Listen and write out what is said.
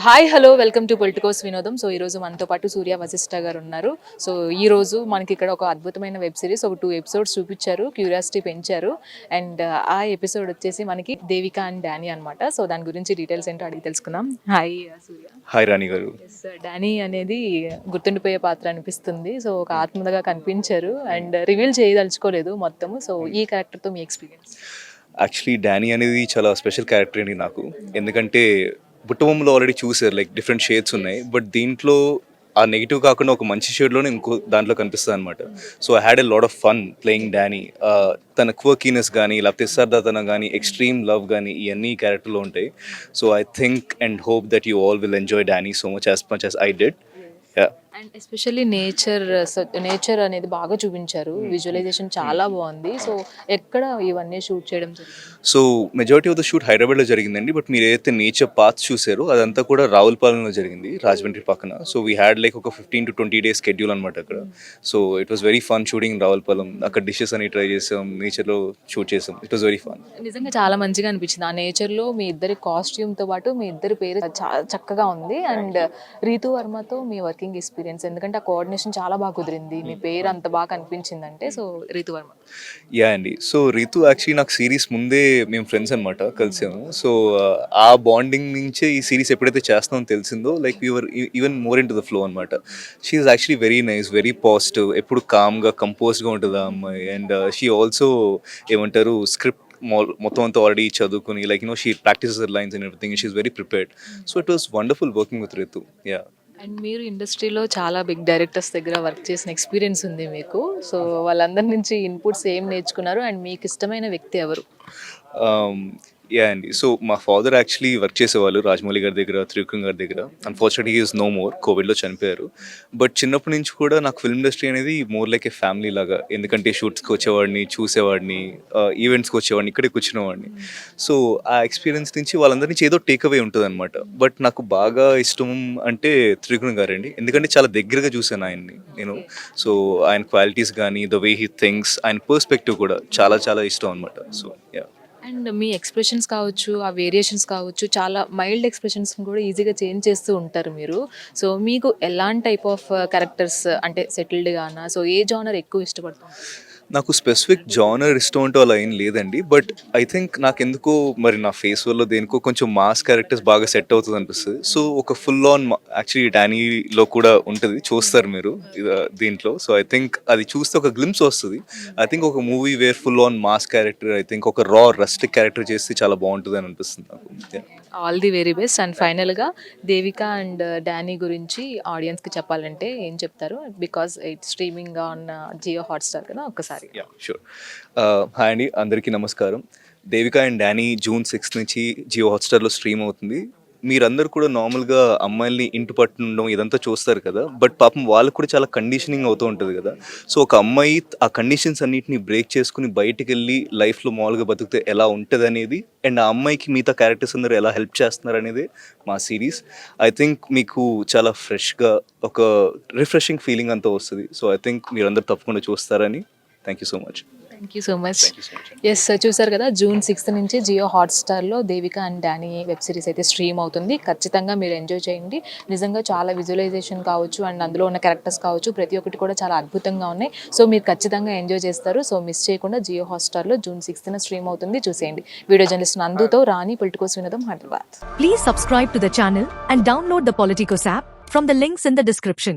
Hi hello welcome to Politicos వినోదం. So ఈరోజు మనతో పాటు సూర్య వశిష్ఠ గారు ఉన్నారు. సో ఈ రోజు మనకి ఇక్కడ ఒక అద్భుతమైన వెబ్ సిరీస్ ఒక 2 ఎపిసోడ్స్ చూపించారు, క్యూరియాసిటీ పెంచారు. అండ్ ఆ ఎపిసోడ్ వచ్చేసి మనకి దేవిక అండ్ డానీ అనమాట. సో దాని గురించి డీటెయిల్స్ ఏంటో అడిగి తెలుసుకుందాం. హాయ్ సూర్య. హాయ్ రాణి గారు. డానీ అనేది గుర్తుండిపోయే పాత్ర అనిపిస్తుంది. సో ఒక ఆత్మగా కనిపించారు అండ్ రివీల్ చేయదలుచుకోలేదు మొత్తము. సో ఈ క్యారెక్టర్తో మీ ఎక్స్పీరియన్స్? యాక్చువల్లీ డానీ అనేది చాలా స్పెషల్ క్యారెక్టర్ అండి నాకు. ఎందుకంటే బుట్టబొమ్మలో ఆల్రెడీ చూసారు, లైక్ డిఫరెంట్ షేడ్స్ ఉన్నాయి. బట్ దీంట్లో ఆ నెగిటివ్ కాకుండా ఒక మంచి షేడ్లోనే ఇంకో దాంట్లో కనిపిస్తుంది అనమాట. So I had a lot of fun playing Danny. తన క్వర్కీనెస్ కానీ, లేకపోతే నిస్సార్థతనం కానీ, ఎక్స్ట్రీమ్ లవ్ కానీ, ఇవన్నీ క్యారెక్టర్లో ఉంటాయి. So I think and hope that you all will enjoy Danny so much as I did. And especially nature అనేది బాగా చూపించారు. విజువలైజేషన్ చాలా బాగుంది. సో ఎక్కడ ఇవన్నీ షూట్ చేయడం జరిగింది? So majority of the shoot హైదరాబాద్లో జరిగిందండి. బట్ మీరు ఏదైతే నేచర్ పాత్ చూసారో అదంతా కూడా రావులపాలెంలో జరిగింది, రాజమండ్రి పక్కన. సో వీ హ్యాడ్ లైక్ ఒక 15 to 20 days స్కెడ్యూల్ అనమాట అక్కడ. So it was very fun shooting Ravulapalem. అక్కడ డిషెస్ అని ట్రై చేసాం, నేచర్లో షూట్ చేసాం. It was very fun. నిజంగా చాలా మంచిగా అనిపించింది. ఆ నేచర్లో మీ ఇద్దరి కాస్ట్యూమ్తో పాటు మీ ఇద్దరి పేరు చాలా చక్కగా ఉంది. అండ్ రీతు వర్మతో మీ వర్కింగ్ ఎక్స్పీరియన్స్, ఎందుకంటే ఆ కోఆర్డినేషన్ చాలా బాగా కుదిరింది. మీ పేరు అంత బాగా అనిపించింది అంటే సో రీతు వర్మ. యా అండి. సో రీతు యాక్చువల్లీ నాకు సిరీస్ ముందే మేము ఫ్రెండ్స్ అనమాట, కలిసాము. సో ఆ బాండింగ్ నుంచే ఈ సిరీస్ ఎప్పుడైతే చేస్తామో తెలిసిందో, like you are even more into the flow అనమాట. She is actually very nice, very positive, ఎప్పుడు కామ్గా కంపోజ్గా ఉంటుంది ఆ అమ్మాయి. అండ్ షీ ఆల్సో ఏమంటారు స్క్రిప్ట్ మొత్తం అంతా ఆల్రెడీ చదువుకుని, like she practises lines and everything. She is very prepared. So it was wonderful working with Ritu. Yeah. And మీరు ఇండస్ట్రీలో చాలా బిగ్ డైరెక్టర్స్ దగ్గర వర్క్ చేసిన ఎక్స్పీరియన్స్ ఉంది మీకు. సో వాళ్ళందరి నుంచి ఇన్పుట్స్ ఏం నేర్చుకున్నారు అండ్ మీకు ఇష్టమైన వ్యక్తి ఎవరు? యా అండి. సో మా ఫాదర్ యాక్చువల్లీ వర్క్ చేసేవాళ్ళు రాజమౌళి గారి దగ్గర, త్రివిక్రమ్ గారి దగ్గర. అన్ఫార్చునేట్లీ ఈజ్ నో మోర్, కోవిడ్లో చనిపోయారు. బట్ చిన్నప్పటి నుంచి కూడా నాకు ఫిల్మ్ ఇండస్ట్రీ అనేది మోర్ లైక్ ఏ ఫ్యామిలీ లాగా. ఎందుకంటే షూట్స్కి వచ్చేవాడిని, చూసేవాడిని, ఈవెంట్స్కి వచ్చేవాడిని, ఇక్కడే కూర్చునేవాడిని. సో ఆ ఎక్స్పీరియన్స్ నుంచి వాళ్ళందరి నుంచి ఏదో టేక్ అవే ఉంటుంది అనమాట. బట్ నాకు బాగా ఇష్టం అంటే త్రివిక్రమ్ గారండి. ఎందుకంటే చాలా దగ్గరగా చూశాను ఆయన్ని నేను. సో ఆయన క్వాలిటీస్ కానీ, ద వే హీ థింక్స్, ఆయన పర్స్పెక్టివ్ కూడా చాలా చాలా ఇష్టం అనమాట. So yeah. And me expressions కావచ్చు, ఆ వేరియేషన్స్ కావచ్చు, చాలా మైల్డ్ ఎక్స్ప్రెషన్స్ కూడా ఈజీగా చేంజ్ చేస్తూ ఉంటారు మీరు. సో మీకు ఎలాంటి టైప్ ఆఫ్ క్యారెక్టర్స్ అంటే సెటిల్డ్ గానా, సో ఏ జానర్ ఎక్కువ ఇష్టపడుతుంది? నాకు స్పెసిఫిక్ జానర్ ఇష్టం అంటూ అలా ఏం లేదండి. బట్ ఐ థింక్ నాకు ఎందుకో మరి నా ఫేస్ వల్ల దేనికో కొంచెం మాస్ క్యారెక్టర్స్ బాగా సెట్ అవుతుంది అనిపిస్తుంది. సో ఒక ఫుల్ ఆన్ యాక్చువల్లీ డానీలో కూడా ఉంటుంది, చూస్తారు మీరు దీంట్లో. సో ఐ థింక్ అది చూస్తే ఒక గ్లిమ్స్ వస్తుంది. ఐ థింక్ ఒక movie where full on mass character, I think ఒక రా రస్టిక్ క్యారెక్టర్ చేస్తే చాలా బాగుంటుంది అని అనిపిస్తుంది నాకు. All the very best. And ఫైనల్గా దేవిక అండ్ డానీ గురించి ఆడియన్స్కి చెప్పాలంటే ఏం చెప్తారు? Because it streaming on Jio Hotstar కదా, ఒక్కసారి. Yeah sure. హాయ్ అండి, అందరికీ నమస్కారం. దేవిక అండ్ డానీ June 6 నుంచి జియో హాట్స్టార్లో స్ట్రీమ్ అవుతుంది. మీరందరూ కూడా నార్మల్గా అమ్మాయిల్ని ఇంటి పట్టుండడం ఇదంతా చూస్తారు కదా. బట్ పాపం వాళ్ళకు కూడా చాలా కండిషనింగ్ అవుతూ ఉంటుంది కదా. సో ఒక అమ్మాయి ఆ కండిషన్స్ అన్నిటిని బ్రేక్ చేసుకుని బయటికి వెళ్ళి లైఫ్లో మామూలుగా బతికితే ఎలా ఉంటుంది అనేది, అండ్ ఆ అమ్మాయికి మిగతా క్యారెక్టర్స్ అందరూ ఎలా హెల్ప్ చేస్తున్నారు అనేది మా సిరీస్. ఐ థింక్ మీకు చాలా ఫ్రెష్గా ఒక రిఫ్రెషింగ్ ఫీలింగ్ అంతా వస్తుంది. సో ఐ థింక్ మీరందరూ తప్పకుండా చూస్తారని. Thank you so much. Thank you so much. Yes, చూసారు కదా, June 6 నుంచి జియో హాట్స్టార్లో Devika and Danny web series అయితే స్ట్రీమ్ అవుతుంది. ఖచ్చితంగా మీరు ఎంజాయ్ చేయండి. నిజంగా చాలా విజువలైజేషన్ కావచ్చు అండ్ అందులో ఉన్న క్యారెక్టర్స్ కావచ్చు, ప్రతి ఒక్కటి కూడా చాలా అద్భుతంగా ఉన్నాయి. సో మీరు ఖచ్చితంగా ఎంజాయ్ చేస్తారు. సో మిస్ చేయకుండా జియో హాట్స్టార్లో June 6 స్ట్రీమ్ అవుతుంది, చూసేయండి. వీడియో జర్నలిస్ట్ నందుతో రాణి, పొలిటికోస్ వినోదం, Hyderabad. Please subscribe to the channel and download the Politicos app from the links in the description.